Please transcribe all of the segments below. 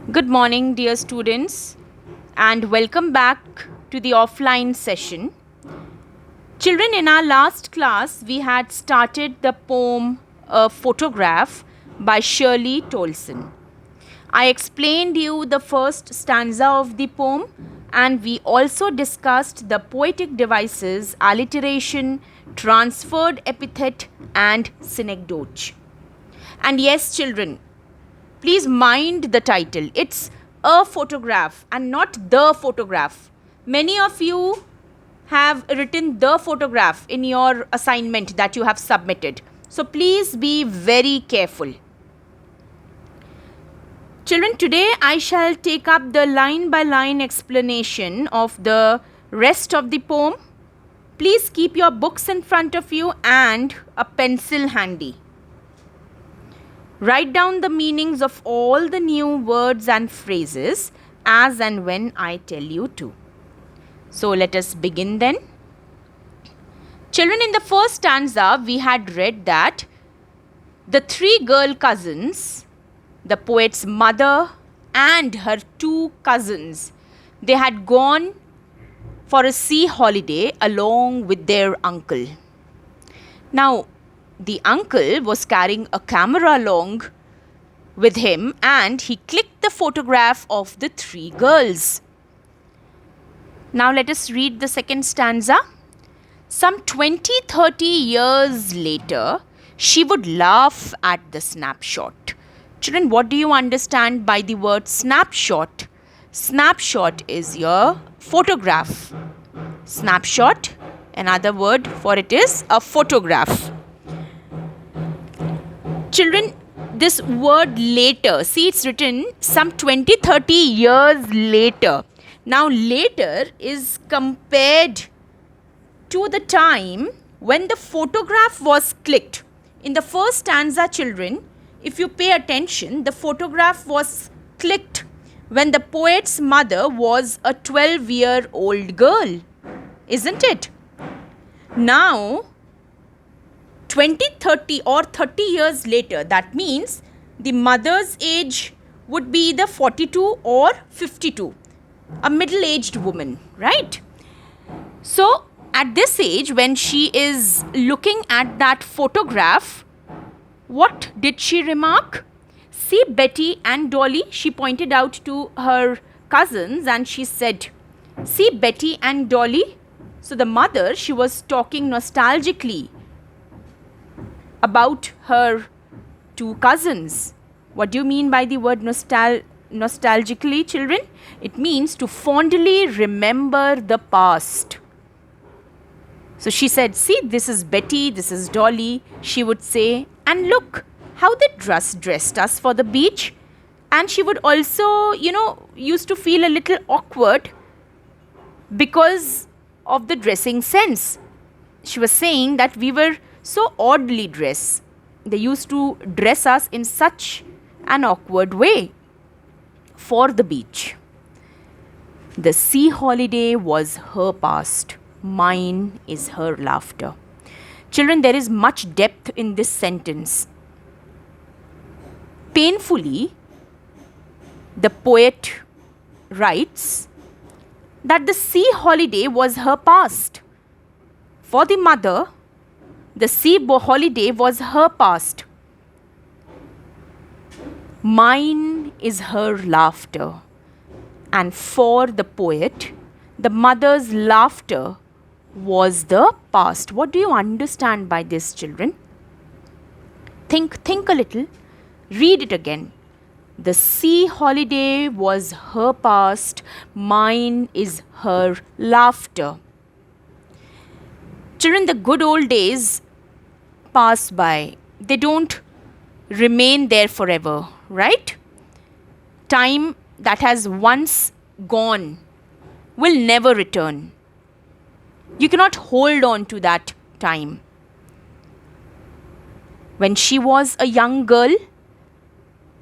Good morning, dear students, and welcome back to the offline session. Children, in our last class, we had started the poem A Photograph by Shirley Toulson. I explained you the first stanza of the poem, and we also discussed the poetic devices, alliteration, transferred epithet, and synecdoche. And yes, children, please mind the title. It's a photograph and not the photograph. Many of you have written the photograph in your assignment that you have submitted. So please be very careful. Children, today I shall take up the line by line explanation of the rest of the poem. Please keep your books in front of you and a pencil handy. Write down the meanings of all the new words and phrases as and when I tell you to. So let us begin then. Children, in the first stanza, we had read that the three girl cousins, the poet's mother and her two cousins, they had gone for a sea holiday along with their uncle. Now, the uncle was carrying a camera along with him and he clicked the photograph of the three girls. Now let us read the second stanza. Some 20-30 years later, she would laugh at the snapshot. Children, what do you understand by the word snapshot? Snapshot is your photograph. Snapshot, another word for it is a photograph. Children, this word later, see it's written some 20-30 years later. Now later is compared to the time when the photograph was clicked. In the first stanza, children, if you pay attention, the photograph was clicked when the poet's mother was a 12-year-old girl, isn't it? Now 20, 30 or 30 years later, that means the mother's age would be either 42 or 52, a middle-aged woman, right? So, at this age, when she is looking at that photograph, what did she remark? See Betty and Dolly, she pointed out to her cousins and she said, see Betty and Dolly. So, the mother, she was talking nostalgically about her two cousins. What do you mean by the word nostalgically, children? It means to fondly remember the past. So she said, see, this is Betty, this is Dolly. She would say, and look how they dressed us for the beach. And she would also, used to feel a little awkward because of the dressing sense. She was saying that we were so oddly dressed. They used to dress us in such an awkward way for the beach. The sea holiday was her past. Mine is her laughter. Children, there is much depth in this sentence. Painfully, the poet writes that the sea holiday was her past. For the mother, the sea holiday was her past. Mine is her laughter. And for the poet, the mother's laughter was the past. What do you understand by this, children? Think a little. Read it again. The sea holiday was her past. Mine is her laughter. Children, the good old days pass by. They don't remain there forever, right? Time that has once gone will never return. You cannot hold on to that time. When she was a young girl,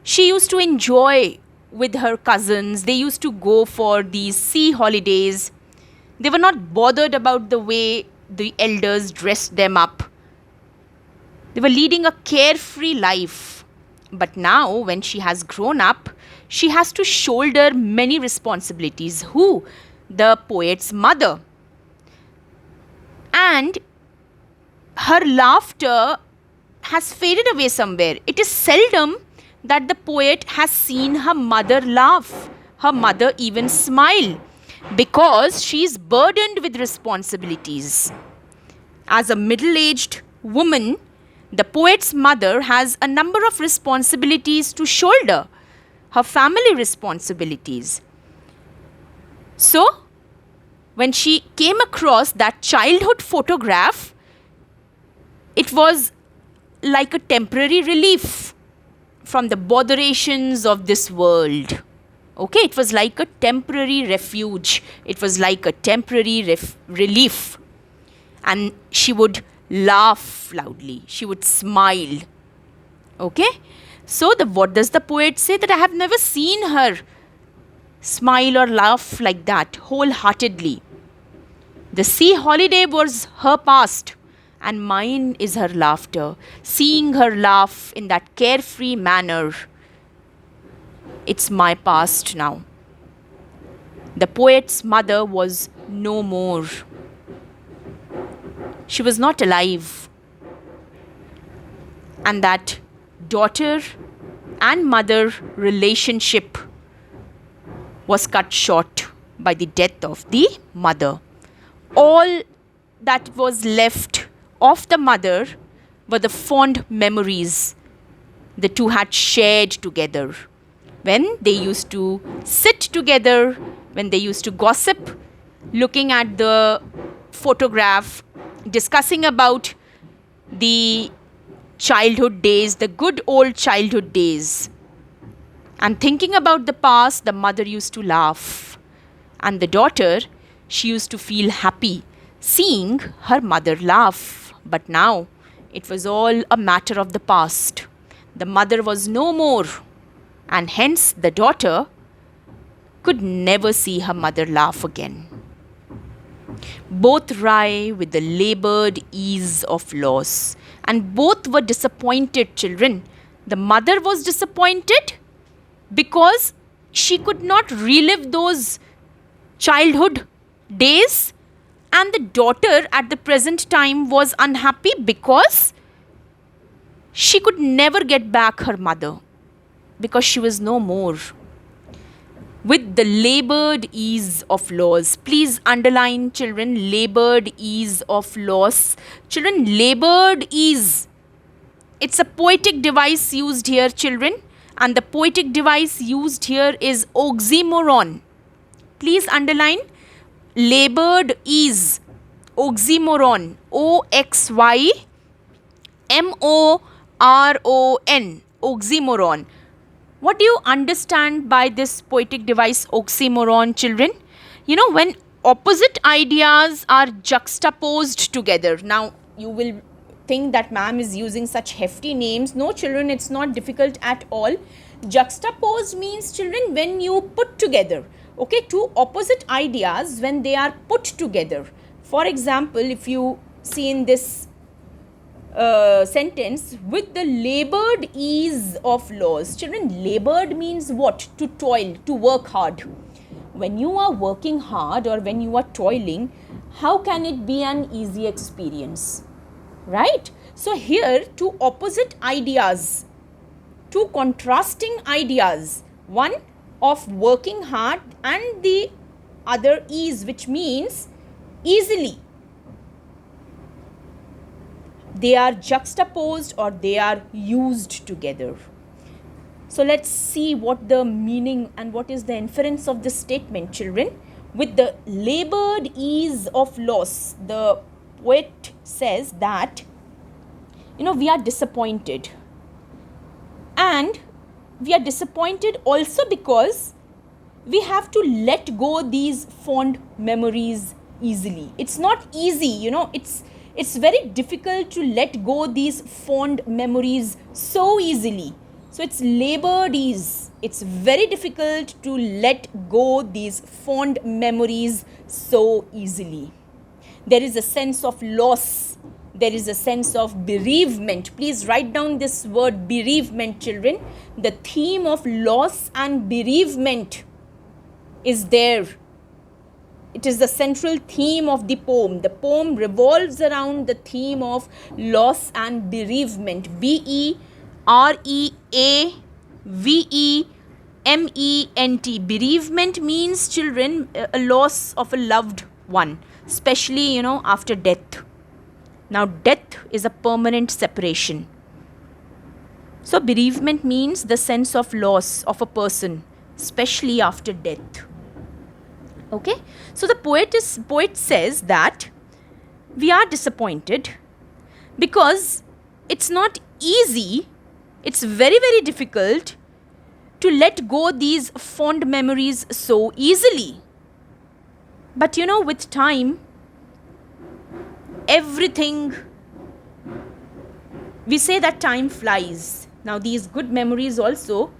she used to enjoy with her cousins. They used to go for these sea holidays. They were not bothered about the way the elders dressed them up. They were leading a carefree life. But now, when she has grown up, she has to shoulder many responsibilities. Who? The poet's mother. And her laughter has faded away somewhere. It is seldom that the poet has seen her mother laugh, her mother even smile, because she is burdened with responsibilities. As a middle aged woman, the poet's mother has a number of responsibilities to shoulder, her family responsibilities. So, when she came across that childhood photograph, it was like a temporary relief from the botherations of this world. Okay, it was like a temporary refuge. It was like a temporary relief. And she would laugh loudly. She would smile. Okay, so what does the poet say? That I have never seen her smile or laugh like that wholeheartedly. The sea holiday was her past, and mine is her laughter. Seeing her laugh in that carefree manner, it's my past now. The poet's mother was no more. She was not alive. And that daughter and mother relationship was cut short by the death of the mother. All that was left of the mother were the fond memories the two had shared together. When they used to sit together, when they used to gossip, looking at the photograph, discussing about the childhood days, the good old childhood days. And thinking about the past, the mother used to laugh. And the daughter, she used to feel happy seeing her mother laugh. But now, it was all a matter of the past. The mother was no more. And hence, the daughter could never see her mother laugh again. Both writhe with the labored ease of loss. And both were disappointed children. The mother was disappointed because she could not relive those childhood days, and the daughter at the present time was unhappy because she could never get back her mother, because she was no more. With the labored ease of loss. Please underline, children, labored ease of loss. Children, labored ease. It's a poetic device used here, children. And the poetic device used here is oxymoron. Please underline, labored ease. Oxymoron. O-X-Y-M-O-R-O-N. Oxymoron. What do you understand by this poetic device oxymoron, children? You know, when opposite ideas are juxtaposed together. Now, you will think that ma'am is using such hefty names. No, children, it's not difficult at all. Juxtaposed means, children, when you put together, okay, two opposite ideas when they are put together. For example, if you see in this sentence, with the labored ease of loss. Children, labored means what? To toil, to work hard. When you are working hard or when you are toiling, how can it be an easy experience? Right? So here, two opposite ideas, two contrasting ideas, one of working hard and the other ease, which means easily. They are juxtaposed or they are used together. So let's see what the meaning and what is the inference of this statement, children. With the labored ease of loss, the poet says that, we are disappointed. And we are disappointed also because we have to let go these fond memories easily. It's not easy, it's very difficult to let go these fond memories so easily. So it's labored ease. It's very difficult to let go these fond memories so easily. There is a sense of loss there is a sense of bereavement. Please write down this word bereavement, children. The theme of loss and bereavement is there. It is the central theme of the poem. The poem revolves around the theme of loss and bereavement. B-E-R-E-A-V-E-M-E-N-T. Bereavement means, children, a loss of a loved one, especially, after death. Now, death is a permanent separation. So, bereavement means the sense of loss of a person, especially after death. Okay, so the poet says that we are disappointed because it's not easy, it's very, very difficult to let go these fond memories so easily. But with time, everything, we say that time flies. Now these good memories also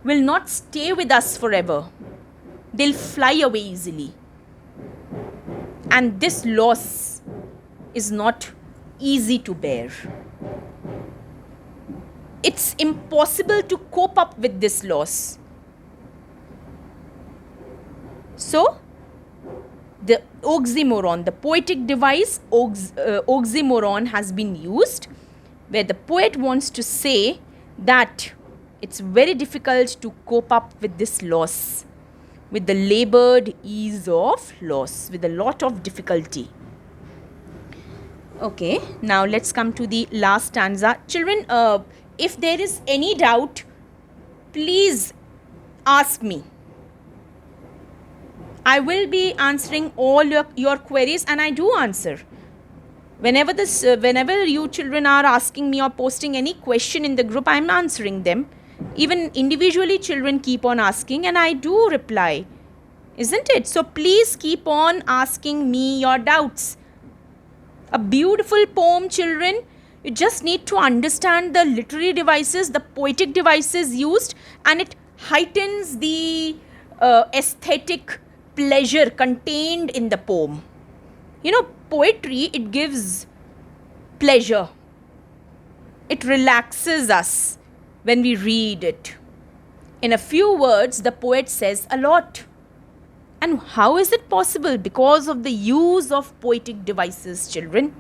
will not stay with us forever. They'll fly away easily. And this loss is not easy to bear. It's impossible to cope up with this loss. So, the oxymoron, the poetic device oxymoron has been used, where the poet wants to say that it's very difficult to cope up with this loss, with the labored ease of loss, with a lot of difficulty. Okay, now let's come to the last stanza. Children, if there is any doubt, please ask me. I will be answering all your queries, and I do answer. Whenever you children are asking me or posting any question in the group, I am answering them. Even individually, children keep on asking, and I do reply. Isn't it? So please keep on asking me your doubts. A beautiful poem, children. You just need to understand the literary devices, the poetic devices used, and it heightens the aesthetic pleasure contained in the poem. Poetry, it gives pleasure. It relaxes us when we read it. In a few words, the poet says a lot. And how is it possible? Because of the use of poetic devices, children.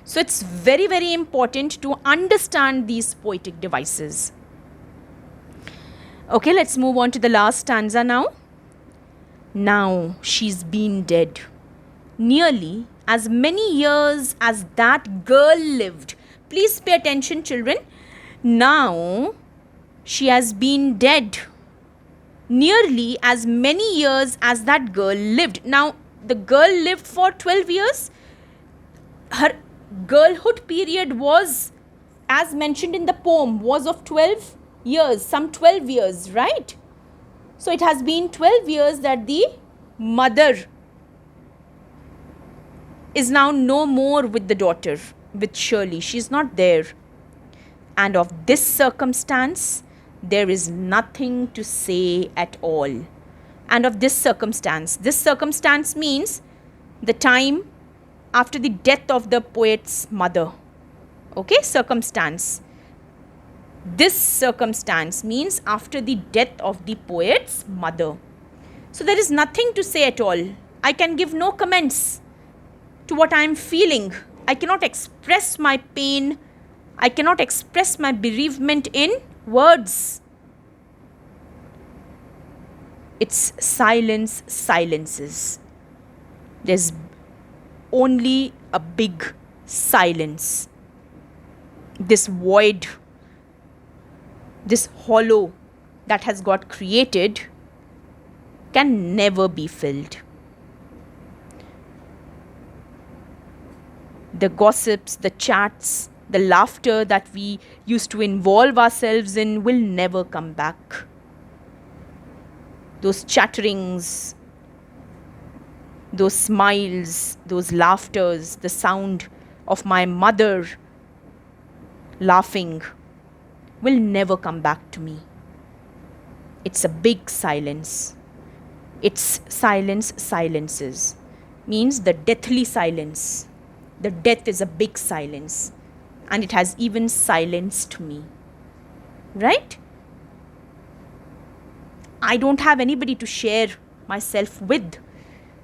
So it's very, very important to understand these poetic devices. Okay, let's move on to the last stanza now. Now she's been dead nearly as many years as that girl lived. Please pay attention, children. Now she has been dead nearly as many years as that girl lived. Now the girl lived for 12 years. Her girlhood period was, as mentioned in the poem, was of 12 years, some 12 years, right? So it has been 12 years that the mother is now no more with the daughter, with Shirley. She is not there. And of this circumstance, there is nothing to say at all. And of this circumstance means the time after the death of the poet's mother. Okay, circumstance. This circumstance means after the death of the poet's mother. So there is nothing to say at all. I can give no comments to what I am feeling. I cannot express my pain. I cannot express my bereavement in words. It's silence, silences. There's only a big silence. This void, this hollow that has got created can never be filled. The gossips, the chats, the laughter that we used to involve ourselves in will never come back. Those chatterings, those smiles, those laughters, the sound of my mother laughing will never come back to me. It's a big silence. It's silence, silences. Means the deathly silence. The death is a big silence, and it has even silenced me. Right? I don't have anybody to share myself with.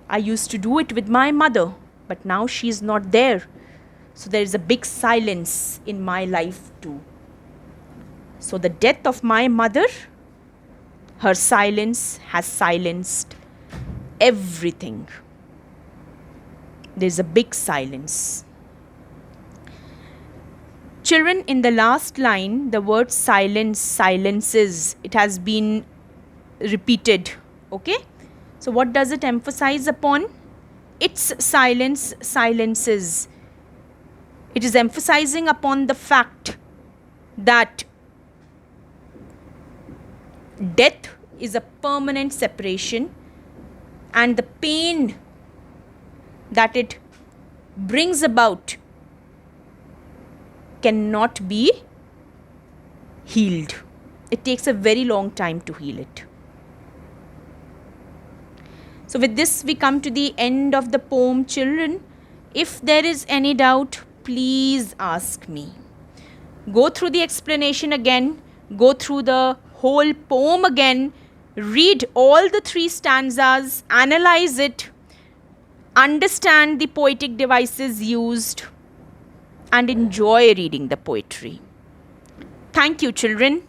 I used to do it with my mother, but now she's not there. So there is a big silence in my life too. So the death of my mother, her silence has silenced everything. There's a big silence. Children, in the last line, the word silence, silences, it has been repeated. Okay? So what does it emphasize upon? Its silence, silences. It is emphasizing upon the fact that death is a permanent separation, and the pain that it brings about cannot be healed. It takes a very long time to heal it. So with this, we come to the end of the poem, children. If there is any doubt, please ask me. Go through the explanation again, go through the whole poem again, read all the 3 stanzas, analyze it, understand the poetic devices used, and enjoy reading the poetry. Thank you, children.